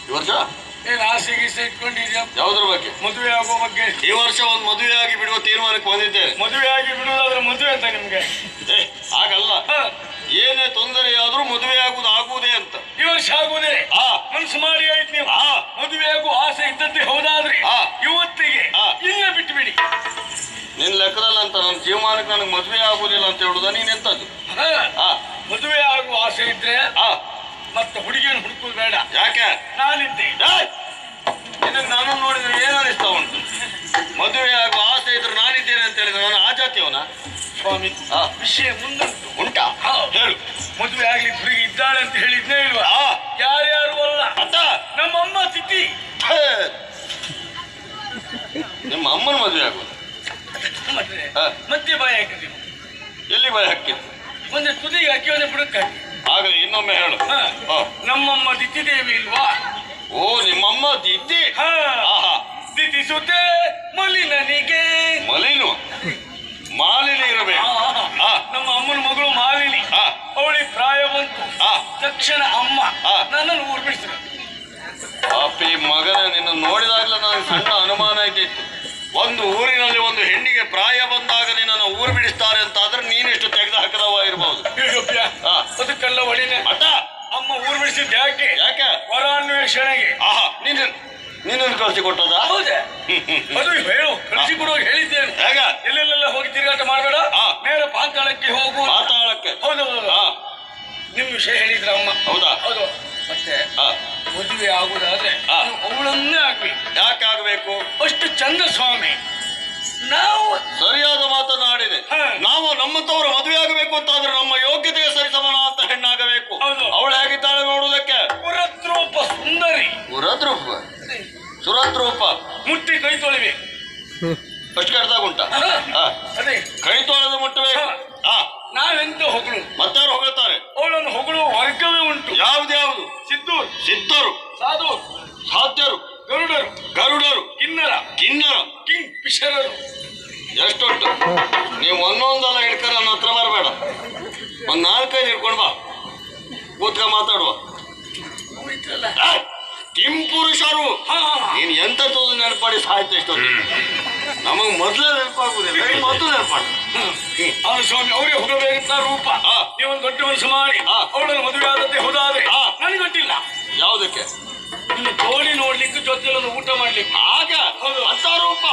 ಈ ವರ್ಷ ಏನ್ ಆಸೆ ಗೀಸೆ ಇಟ್ಕೊಂಡಿದ್ಯಾ? ಯಾವುದ್ರ ಬಗ್ಗೆ? ಮದುವೆ ಆಗೋ ಬಗ್ಗೆ. ಈ ವರ್ಷ ಒಂದು ಮದುವೆ ಆಗಿ ಬಿಡುವ ತೀರ್ಮಾನಕ್ಕೆ ಬಂದಿದ್ದೇನೆ. ಮದುವೆ ಆಗಿ ಬಿಡುವುದಾದ್ರೆ ಮದುವೆ ಅಂತ ನಿಮ್ಗೆ? ಹಾಗಲ್ಲ, ಏನೇ ತೊಂದರೆ ಆದ್ರೂ ಮದುವೆ ಆಗುವುದೇ ಅಂತ. ಈ ವರ್ಷ ಆಗುವುದೇ ಮನಸ್ಸು ಮಾಡಿ ಆಯ್ತು ನೀವು. ಮದುವೆ ಆಗುವ ಆಸೆ ಇದ್ದದ್ದೇ ಹೌದಾದ್ರೆ ಇವತ್ತಿಗೆ ಇಲ್ಲ ಬಿಟ್ಟು ಬಿಡಿ. ನಿನ್ ಲೆಕ್ಕದಲ್ಲಿ ಅಂತ ನನ್ನ ಜೀವಮಾನಕ್ಕೆ ನನಗೆ ಮದುವೆ ಆಗುದಿಲ್ಲ ಅಂತ ಹೇಳುದ ನೀನ್ ಎಂತದ್ದು? ಮದುವೆ ಆಗುವ ಆಸೆ ಇದ್ರೆ ಮತ್ತೆ ಹುಡುಗಿಯನ್ನು ಹುಡುಕುದು ಬೇಡ. ಯಾಕೆ? ನಾನಿದ್ದೆ. ನಿನಗೆ ನನ್ನನ್ನು ನೋಡಿದ್ರೆ ಏನು ಅನಿಸ್ತಾ ಉಂಟು? ಮದುವೆ ಆಗುವ ಆಸೆ ಇದ್ರೆ ನಾನಿದ್ದೇನೆ ಅಂತ ಹೇಳಿದ್ರೆ ನಾನು ಆ ಜಾತಿಯವನ? ಸ್ವಾಮಿ, ವಿಷಯ ಮುಂದುಂಟು. ಉಂಟಾ? ಹೇಳು. ಮದುವೆ ಆಗ್ಲಿ ಹುಡುಗಿ ಇದ್ದಾಳೆ ಅಂತ ಹೇಳಿದ್ನೇ ಇಲ್ವಾ? ಯಾರ್ಯಾರು ಅಲ್ಲ ಅತ್ತ ನಮ್ಮಮ್ಮ ತಿಥಿ. ನಿಮ್ಮ ಅಮ್ಮನ ಮದುವೆ ಆಗುವುದು ಮತ್ತೆ ಬಾಯಿ ಹಾಕಿದ್ದೀವಿ. ಎಲ್ಲಿ ಬಾಯಿ ಹಾಕಿದ್ದು? ಒಂದೇ ತುದಿಗೆ ಹಾಕಿ ಒಂದೇ ಬುಡಕ್ಕೆ ಹಾಕಿ. ಆಗಲಿ, ಇನ್ನೊಮ್ಮೆ ಹೇಳು. ನಮ್ಮಮ್ಮ ದಿತ್ತಿ ದೇವಿ ಇಲ್ವಾ? ಓ, ನಿಮ್ಮಮ್ಮ ದಿತ್ತಿ. ದಿತಿಸುತ್ತೆ ಮಲಿನನಿಗೆ. ಮಲಿನು ಮಾಲಿನಿ ಇರಬೇಕು. ನಮ್ಮ ಅಮ್ಮನ ಮಗಳು ಮಾಲಿನಿ. ಅವಳಿಗೆ ಪ್ರಾಯ ಬಂತು. ತಕ್ಷಣ ಅಮ್ಮ ನನ್ನನ್ನು ಊರು ಬಿಡಿಸಿದ್ರು. ಪಾಪಿ ಮಗನ, ನಿನ್ನ ನೋಡಿದಾಗಲೇ ನನಗೆ ಸಣ್ಣ ಅನುಮಾನ ಆಗಿತ್ತು. ಒಂದು ಊರಿನಲ್ಲಿ ಒಂದು ಹೆಣ್ಣಿಗೆ ಪ್ರಾಯ ಬಂದಾಗ ನಿನ್ನನ್ನು ಊರು ಬಿಡಿಸ್ತಾರೆ ಅಂತ ಆದ್ರೆ ನೀನೆಷ್ಟು ತೆಗೆದು ಹಾಕದವ ಇರಬಹುದು. ಅದಕ್ಕೆಲ್ಲ ಒಳಿನೇ ಅಟ್ಟ ಅಮ್ಮ ಊರು ಬಿಡಿಸಿದ್ದು ಯಾಕೆ? ಯಾಕೆ? ವರ ಅನ್ವೇಷಣೆಗೆ. ನಿನ್ನನ್ನು ಕಳಿಸಿ ಕೊಟ್ಟದ? ಹೌದೇ? ಅದು ಹೇಳು, ಕಳಿಸಿ ಕೊಡುವಾಗ ಹೇಳಿದ್ದೇನೆ. ಹೇಗ? ಎಲ್ಲೆಲ್ಲೆಲ್ಲ ಹೋಗಿ ತಿರುಗಾಟ ಮಾಡಬೇಡ, ನೇರ ಪಾತಾಳಕ್ಕೆ ಹೋಗು. ಪಾತಾಳಕ್ಕೆ? ಹೌದು. ನಿಮ್ ವಿಷಯ ಹೇಳಿದ್ರ ಅಮ್ಮ. ಹೌದಾ? ಹೌದು. ಮತ್ತೆ ಮದುವೆ ಆಗುದಾದ್ರೆ ಅವಳನ್ನೇ ಆಗ್ಬೇಕು. ಯಾಕೆ ಆಗ್ಬೇಕು? ಅಷ್ಟು ಚಂದ ಸ್ವಾಮಿ. ನಾವು ಸರಿಯಾದ ಮಾತನಾಡಿದೆ. ನಾವು ನಮ್ಮಂತವರು ಮದುವೆ ಆಗಬೇಕು ಅಂತ ಆದ್ರೆ ನಮ್ಮ ಯೋಗ್ಯತೆಗೆ ಸರಿಸಮನ ಅಂತ ಹೆಣ್ಣಾಗಬೇಕು. ಅವಳು ಹೇಗಿದ್ದಾಳೆ ನೋಡುವುದಕ್ಕೆ? ಪುರದ್ರೂಪ ಸುಂದರಿ. ಪುರದ್ರೂಪ? ಸುರದ್ರೂಪ? ಮುಟ್ಟಿ ಕೈ ತೊಳಿಬೇಕು. ಅಷ್ಟು ಕಡ್ದಾಗುಂಟ? ಅದೇ ಕೈ ತೊಳೆದು ಮುಟ್ಟಬೇಕು. ನಾವೆಂತ ಹೊಗಳು? ಮತ್ತಾರು ಹೊಗಳ್ತಾರೆ? ಅವಳನ್ನು ಹೊಗಳುವ ವರ್ಗವೇ ಉಂಟು. ಯಾವ್ದು? ಸಿದ್ದೂರು, ಸಿದ್ಧರು, ಸಾಧೂರು, ಸಾಧ್ಯರು, ಗರುಡರು, ಗರುಡರು, ಕಿನ್ನರ, ಕಿಂಗ್ ಪಿಶರರು. ಎಷ್ಟುಂಟು? ನೀವು ಒಂದೊಂದೆಲ್ಲ ಹಿಡ್ಕರ ನನ್ನ ಹತ್ರ ಬರಬೇಡ. ಒಂದ್ 4-5 ಹಿಡ್ಕೊಂಡು ಬಾ, ಕೂತ್ಕ ಮಾತಾಡುವ. ಕಿಂಪುರುಷರು. ನೀನ್ ಎಂತ ತೋದು ನೆನಪಾಡಿ ಸಾಯ್ತು ಇಷ್ಟೊಂದು. ನಮಗ್ ಮೊದ್ಲೇ ನೆನಪಾಗುದಿಲ್ಲ, ಮೊದಲು ನೆನಪಾಡು. ಅವನು ಸ್ವಾಮಿ ಅವರೇ ಹೋಗಬೇಕಂತ ರೂಪ. ನೀವೊಂದು ದೊಡ್ಡ ಮನಸ್ಸು ಮಾಡಿ ಅವಳನ್ನು ಮದುವೆ ಆದದ್ದೇ ಹೋದಾದ್ರೆ ನನಗೆ ಗೊತ್ತಿಲ್ಲ. ಯಾವುದಕ್ಕೆ? ನಿನ್ನ ಜೋಡಿ ನೋಡ್ಲಿಕ್ಕೆ ಜೊತೆಲೊಂದು ಊಟ ಮಾಡ್ಲಿಕ್ಕೆ. ಆಗ ಅಂತ ರೂಪ